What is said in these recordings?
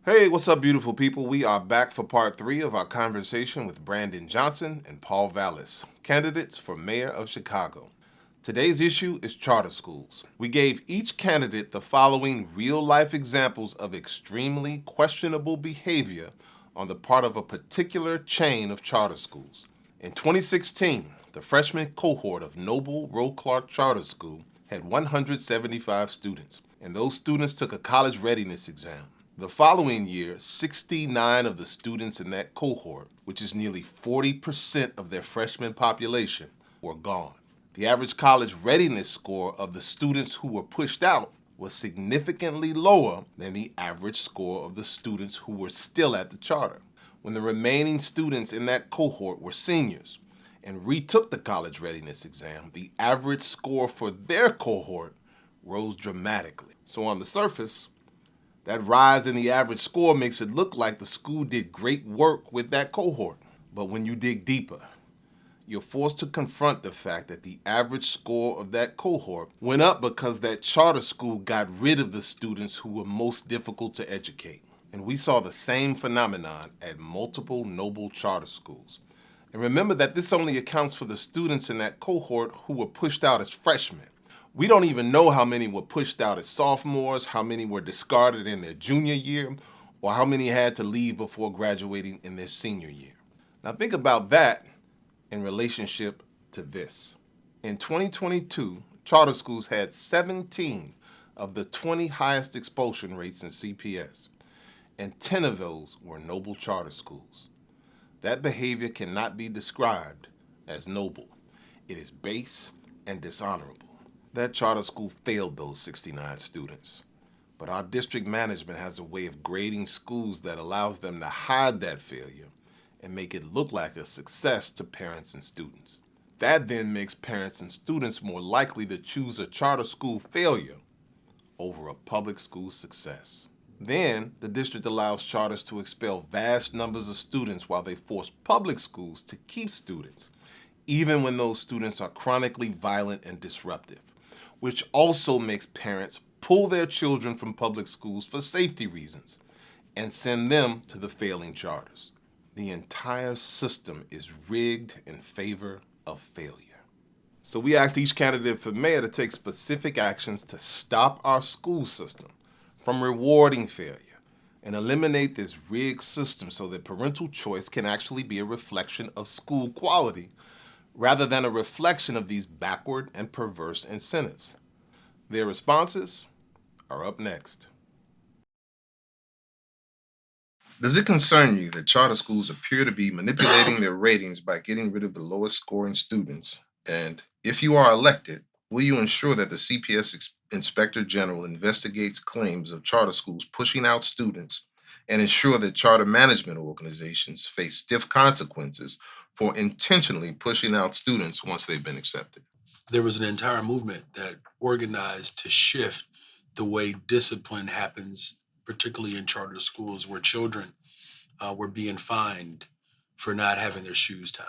Hey, what's up, beautiful people? We are back for part three of our conversation with Brandon Johnson and Paul Vallas, candidates for mayor of Chicago. Today's issue is charter schools. We gave each candidate the following real life examples of extremely questionable behavior on the part of a particular chain of charter schools. In 2016, the freshman cohort of Noble Rowe Clark Charter School had 175 students, and those students took a college readiness exam. The following year, 69 of the students in that cohort, which is nearly 40% of their freshman population, were gone. The average college readiness score of the students who were pushed out was significantly lower than the average score of the students who were still at the charter. When the remaining students in that cohort were seniors and retook the college readiness exam, the average score for their cohort rose dramatically. So on the surface, that rise in the average score makes it look like the school did great work with that cohort. But when you dig deeper, you're forced to confront the fact that the average score of that cohort went up because that charter school got rid of the students who were most difficult to educate. And we saw the same phenomenon at multiple Noble charter schools. And remember that this only accounts for the students in that cohort who were pushed out as freshmen. We don't even know how many were pushed out as sophomores, how many were discarded in their junior year, or how many had to leave before graduating in their senior year. Now think about that in relationship to this. In 2022, charter schools had 17 of the 20 highest expulsion rates in CPS, and 10 of those were Noble charter schools. That behavior cannot be described as noble. It is base and dishonorable. That charter school failed those 69 students. But our district management has a way of grading schools that allows them to hide that failure and make it look like a success to parents and students. That then makes parents and students more likely to choose a charter school failure over a public school success. Then, the district allows charters to expel vast numbers of students while they force public schools to keep students, even when those students are chronically violent and disruptive, which also makes parents pull their children from public schools for safety reasons and send them to the failing charters. The entire system is rigged in favor of failure. So we asked each candidate for mayor to take specific actions to stop our school system from rewarding failure and eliminate this rigged system so that parental choice can actually be a reflection of school quality rather than a reflection of these backward and perverse incentives. Their responses are up next. Does it concern you that charter schools appear to be manipulating their ratings by getting rid of the lowest scoring students? And if you are elected, will you ensure that the CPS Inspector General investigates claims of charter schools pushing out students and ensure that charter management organizations face stiff consequences for intentionally pushing out students once they've been accepted? There was an entire movement that organized to shift the way discipline happens, particularly in charter schools where children were being fined for not having their shoes tied,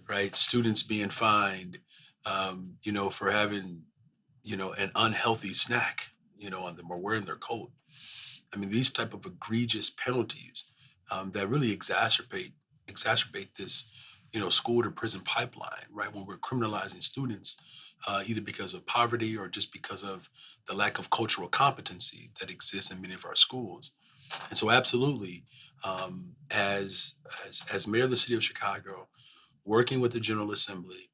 right? Students being fined, for having, an unhealthy snack, on them or wearing their coat. I mean, these type of egregious penalties that really exacerbate this, school to prison pipeline, right? When we're criminalizing students, either because of poverty or just because of the lack of cultural competency that exists in many of our schools. And so, absolutely, as mayor of the city of Chicago, working with the General Assembly,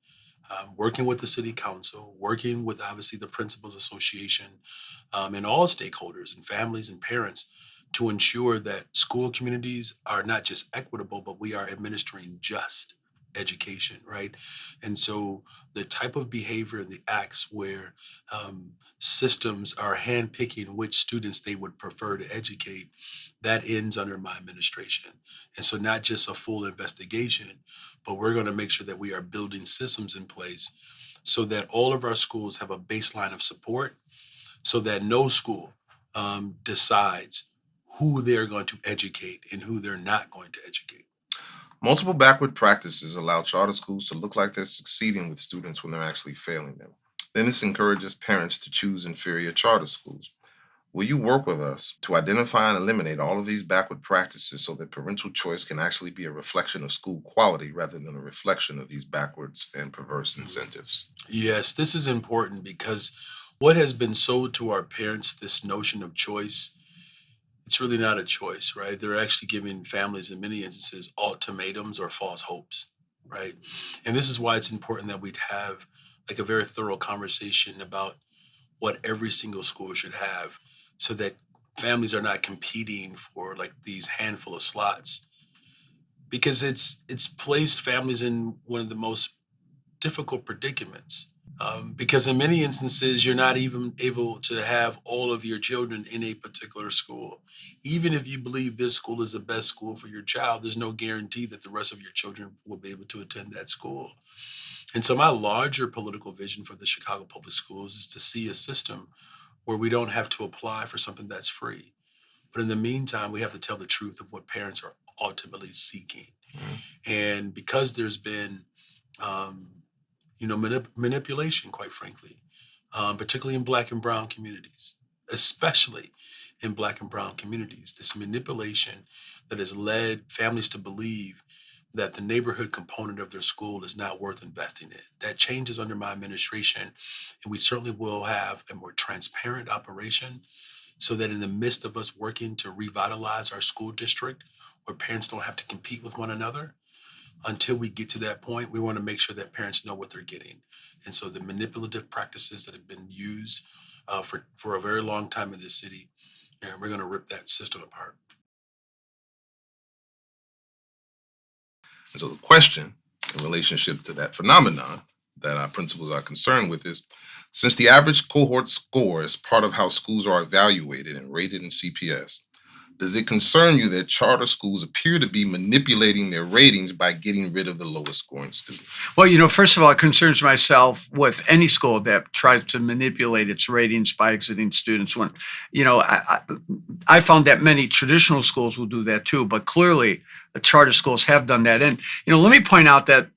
working with the City Council, working with obviously the Principals Association, and all stakeholders and families and parents to ensure that school communities are not just equitable, but we are administering just education, right? And so the type of behavior and the acts where systems are handpicking which students they would prefer to educate, that ends under my administration. And so not just a full investigation, but we're going to make sure that we are building systems in place so that all of our schools have a baseline of support so that no school decides who they're going to educate and who they're not going to educate. Multiple backward practices allow charter schools to look like they're succeeding with students when they're actually failing them. Then this encourages parents to choose inferior charter schools. Will you work with us to identify and eliminate all of these backward practices so that parental choice can actually be a reflection of school quality rather than a reflection of these backwards and perverse incentives? Yes, this is important because what has been sold to our parents, this notion of choice, it's really not a choice, right? They're actually giving families, in many instances, ultimatums or false hopes, right? And this is why it's important that we'd have like a very thorough conversation about what every single school should have so that families are not competing for like these handful of slots because it's placed families in one of the most difficult predicaments. Because in many instances, you're not even able to have all of your children in a particular school. Even if you believe this school is the best school for your child, there's no guarantee that the rest of your children will be able to attend that school. And so, my larger political vision for the Chicago Public Schools is to see a system where we don't have to apply for something that's free. But in the meantime, we have to tell the truth of what parents are ultimately seeking. Mhm. And because there's been um, manipulation, quite frankly, particularly in Black and Brown communities, especially in Black and Brown communities. This manipulation that has led families to believe that the neighborhood component of their school is not worth investing in. That changes under my administration, and we certainly will have a more transparent operation so that in the midst of us working to revitalize our school district, where parents don't have to compete with one another, until we get to that point, we want to make sure that parents know what they're getting. And so the manipulative practices that have been used for a very long time in this city, and we're going to rip that system apart. And so the question in relationship to that phenomenon that our principals are concerned with is, since the average cohort score is part of how schools are evaluated and rated in CPS, does it concern you that charter schools appear to be manipulating their ratings by getting rid of the lowest scoring students? Well, first of all, it concerns myself with any school that tries to manipulate its ratings by exiting students. When, I found that many traditional schools will do that too, but clearly the charter schools have done that. And, let me point out that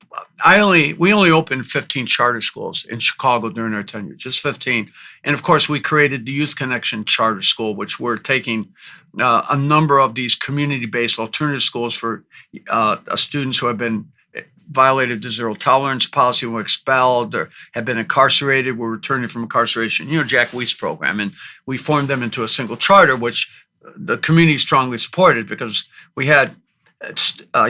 we only opened 15 charter schools in Chicago during our tenure, just 15. And of course, we created the Youth Connection Charter School, which we're taking a number of these community-based alternative schools for students who have been violated the zero tolerance policy, were expelled, or have been incarcerated, were returning from incarceration, Jack Weiss program. And we formed them into a single charter, which the community strongly supported because we had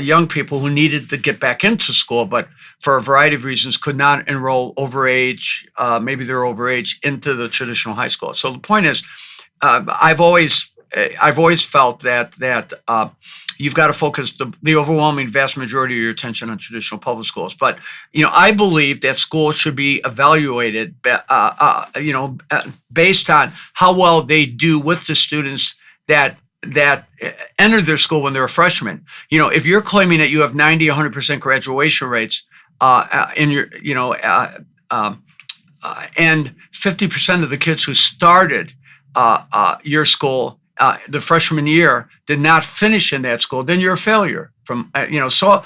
young people who needed to get back into school, but for a variety of reasons could not enroll overage, maybe they're overage, into the traditional high school. So the point is, I've always felt that you've got to focus the overwhelming vast majority of your attention on traditional public schools. But I believe that schools should be evaluated, based on how well they do with the students that entered their school when they were freshmen. If you're claiming that you have 90, 100% graduation rates in your, and 50% of the kids who started your school the freshman year did not finish in that school, then you're a failure. So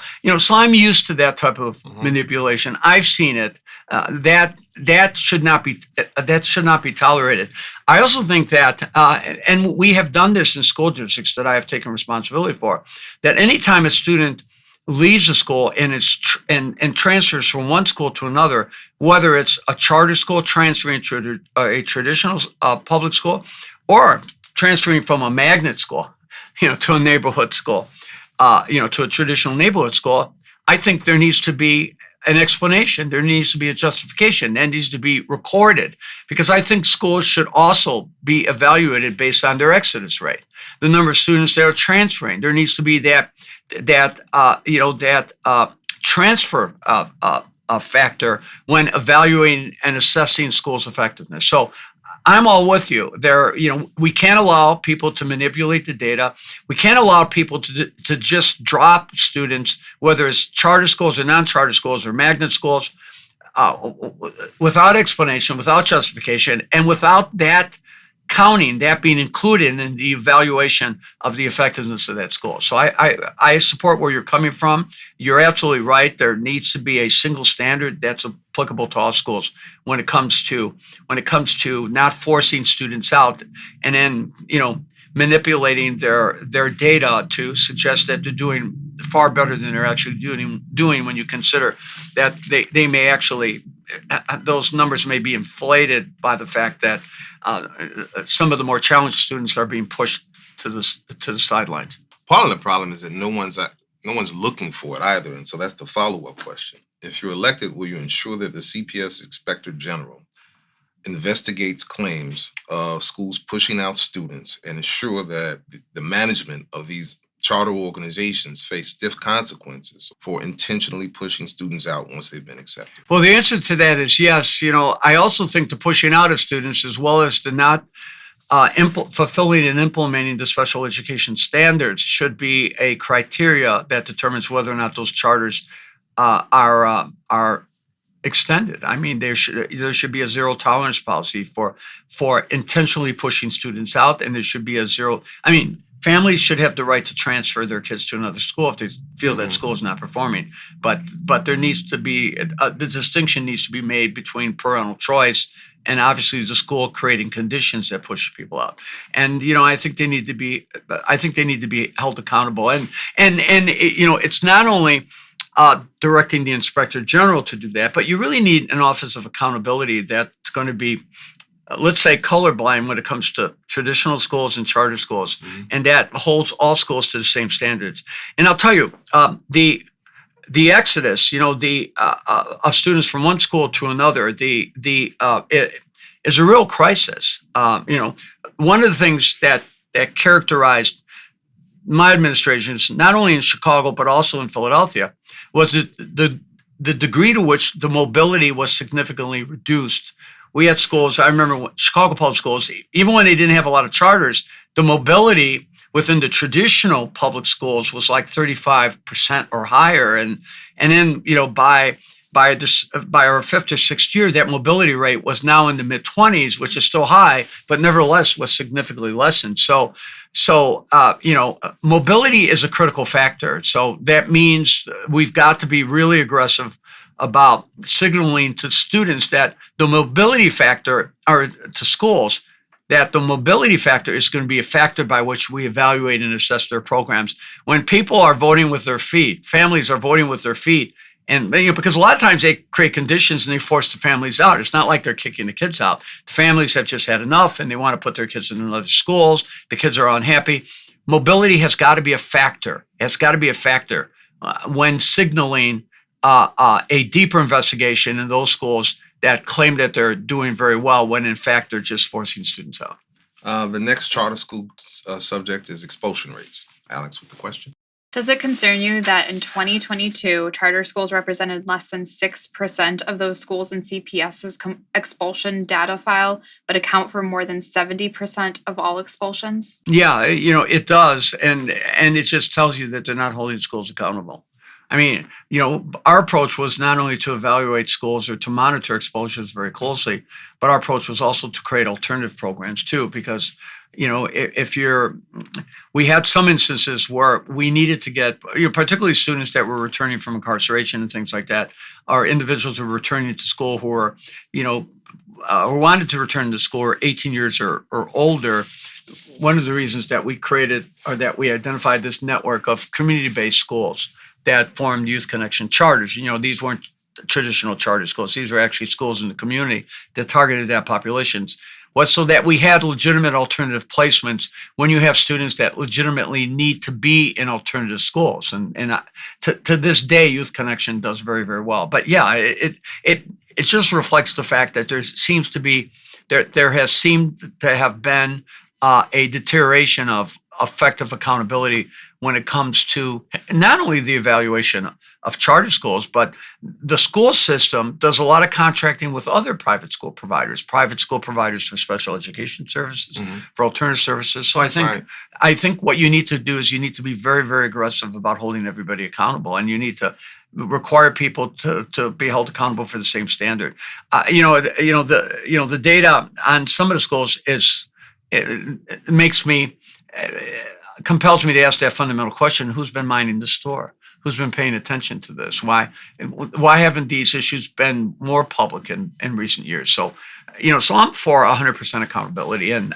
I'm used to that type of manipulation. I've seen it. That should not be tolerated. I also think that, and we have done this in school districts that I have taken responsibility for, that anytime a student leaves a school and transfers from one school to another, whether it's a charter school transferring to a traditional public school, or transferring from a magnet school, to a neighborhood school, to a traditional neighborhood school, I think there needs to be an explanation. There needs to be a justification. That needs to be recorded, because I think schools should also be evaluated based on their exodus rate, the number of students that are transferring. There needs to be that transfer factor when evaluating and assessing schools' effectiveness. So I'm all with you. We can't allow people to manipulate the data. We can't allow people to just drop students, whether it's charter schools or non-charter schools or magnet schools, without explanation, without justification, and without that counting, that being included in the evaluation of the effectiveness of that school. So I support where you're coming from. You're absolutely right. There needs to be a single standard that's applicable to all schools when it comes to not forcing students out and then manipulating their data to suggest that they're doing far better than they're actually doing when you consider that they may actually, those numbers may be inflated by the fact that some of the more challenged students are being pushed to the sidelines. Part of the problem is that no one's looking for it either, and so that's the follow-up question. If you're elected, will you ensure that the CPS Inspector General investigates claims of schools pushing out students and ensure that the management of these charter organizations face stiff consequences for intentionally pushing students out once they've been accepted? Well, the answer to that is yes. I also think the pushing out of students, as well as the not fulfilling and implementing the special education standards, should be a criteria that determines whether or not those charters are extended. I mean, there should be a zero tolerance policy for intentionally pushing students out, and there should be a zero. I mean, families should have the right to transfer their kids to another school if they feel that school is not performing. But there needs to be the distinction needs to be made between parental choice and obviously the school creating conditions that push people out. And I think they need to be held accountable. And it's not only directing the Inspector General to do that, but you really need an Office of Accountability that's going to be, let's say, colorblind when it comes to traditional schools and charter schools, and that holds all schools to the same standards. And I'll tell you, the exodus, of students from one school to another, it is a real crisis. One of the things that characterized my administrations, not only in Chicago but also in Philadelphia, was the degree to which the mobility was significantly reduced. We had schools, I remember Chicago public schools, even when they didn't have a lot of charters, the mobility within the traditional public schools was like 35% or higher. And then, by our fifth or sixth year, that mobility rate was now in the mid-20s, which is still high, but nevertheless was significantly lessened. So mobility is a critical factor. So that means we've got to be really aggressive about signaling to students that the mobility factor, or to schools, that the mobility factor is going to be a factor by which we evaluate and assess their programs. When people are voting with their feet, families are voting with their feet, and because a lot of times they create conditions and they force the families out. It's not like they're kicking the kids out. The families have just had enough and they want to put their kids in other schools. The kids are unhappy. Mobility has got to be a factor. It's got to be a factor when signaling a deeper investigation in those schools that claim that they're doing very well when in fact they're just forcing students out. The next charter school subject is expulsion rates. Alex with the question. Does it concern you that in 2022, charter schools represented less than 6% of those schools in CPS's expulsion data file, but account for more than 70% of all expulsions? Yeah, it does. And it just tells you that they're not holding schools accountable. I mean, our approach was not only to evaluate schools or to monitor expulsions very closely, but our approach was also to create alternative programs too, because we had some instances where we needed to get, particularly students that were returning from incarceration and things like that, or individuals who were returning to school who were, who wanted to return to school were 18 years or older. One of the reasons that we created, or that we identified, this network of community-based schools that formed Youth Connection charters. These weren't traditional charter schools. These were actually schools in the community that targeted that populations. Was so that we had legitimate alternative placements when you have students that legitimately need to be in alternative schools. And to this day, Youth Connection does very, very well. But yeah, it just reflects the fact that there has seemed to have been a deterioration of effective accountability when it comes to not only the evaluation of charter schools, but the school system does a lot of contracting with other private school providers for special education services, for alternative services. So I think what you need to do is you need to be very, very aggressive about holding everybody accountable, and you need to require people to be held accountable for the same standard. The data on some of the schools it makes me, compels me to ask that fundamental question: who's been minding the store? Who's been paying attention to this? Why haven't these issues been more public in recent years? So, so I'm for 100% accountability, and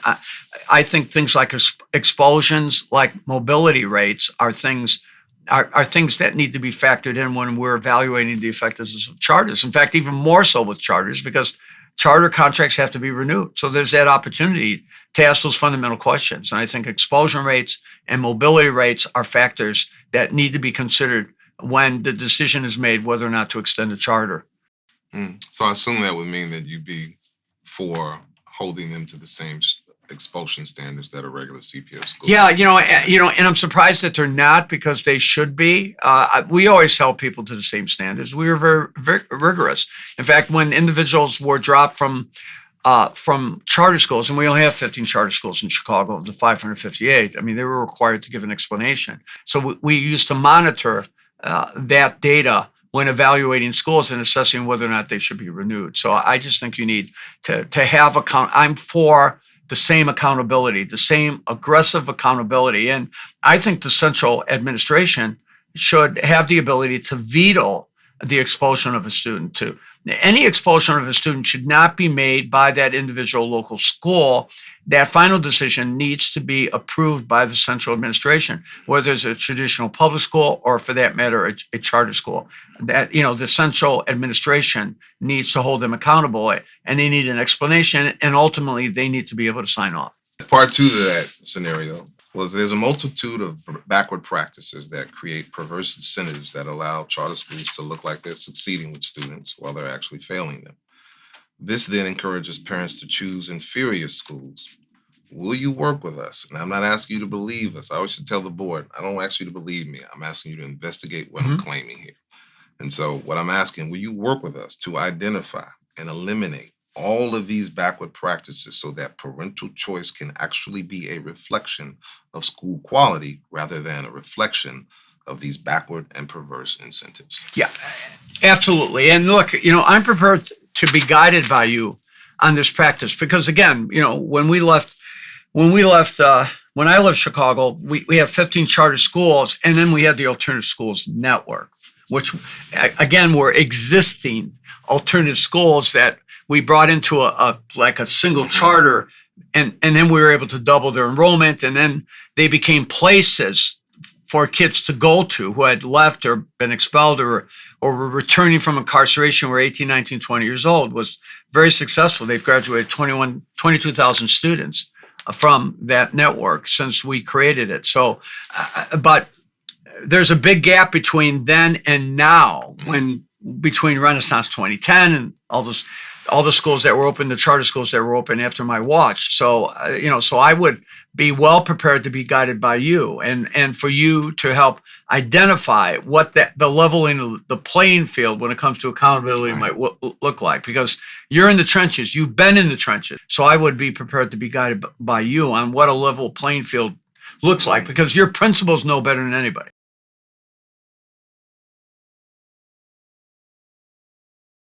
I think things like expulsions, like mobility rates, are things that need to be factored in when we're evaluating the effectiveness of charters. In fact, even more so with charters, because charter contracts have to be renewed. So there's that opportunity to ask those fundamental questions. And I think expulsion rates and mobility rates are factors that need to be considered when the decision is made whether or not to extend a charter. So I assume that would mean that you'd be for holding them to the same expulsion standards that a regular CPS school. Yeah, and I'm surprised that they're not, because they should be. We always held people to the same standards. We were very, very rigorous. In fact, when individuals were dropped from charter schools, and we only have 15 charter schools in Chicago of the 558, I mean, they were required to give an explanation. So we used to monitor that data when evaluating schools and assessing whether or not they should be renewed. So I just think you need to have I'm for the same accountability, the same aggressive accountability. And I think the central administration should have the ability to veto the expulsion of a student too. Any expulsion of a student should not be made by that individual local school. That final decision needs to be approved by the central administration, whether it's a traditional public school or, for that matter, a charter school. That, the central administration needs to hold them accountable, and they need an explanation, and ultimately they need to be able to sign off. Part two to that scenario was there's a multitude of backward practices that create perverse incentives that allow charter schools to look like they're succeeding with students while they're actually failing them. This then encourages parents to choose inferior schools. Will you work with us? And I'm not asking you to believe us. I always should tell the board, I don't ask you to believe me. I'm asking you to investigate what I'm claiming here. And so what I'm asking, will you work with us to identify and eliminate all of these backward practices so that parental choice can actually be a reflection of school quality rather than a reflection of these backward and perverse incentives? Yeah, absolutely. And look, I'm prepared to be guided by you on this practice, because again, when I left Chicago, we have 15 charter schools, and then we had the alternative schools network, which again were existing alternative schools that we brought into a single charter, and then we were able to double their enrollment, and then they became places for kids to go to who had left or been expelled or were returning from incarceration, were 18, 19, 20 years old. Was very successful. They've graduated 22,000 students from that network since we created it. So, but there's a big gap between then and now, between Renaissance 2010 and all the schools that were open, the charter schools that were open after my watch. So, so I would be well prepared to be guided by you, and for you to help identify what the leveling of the playing field when it comes to accountability might look like, because you're in the trenches, you've been in the trenches. So I would be prepared to be guided by you on what a level playing field looks like, because your principals know better than anybody.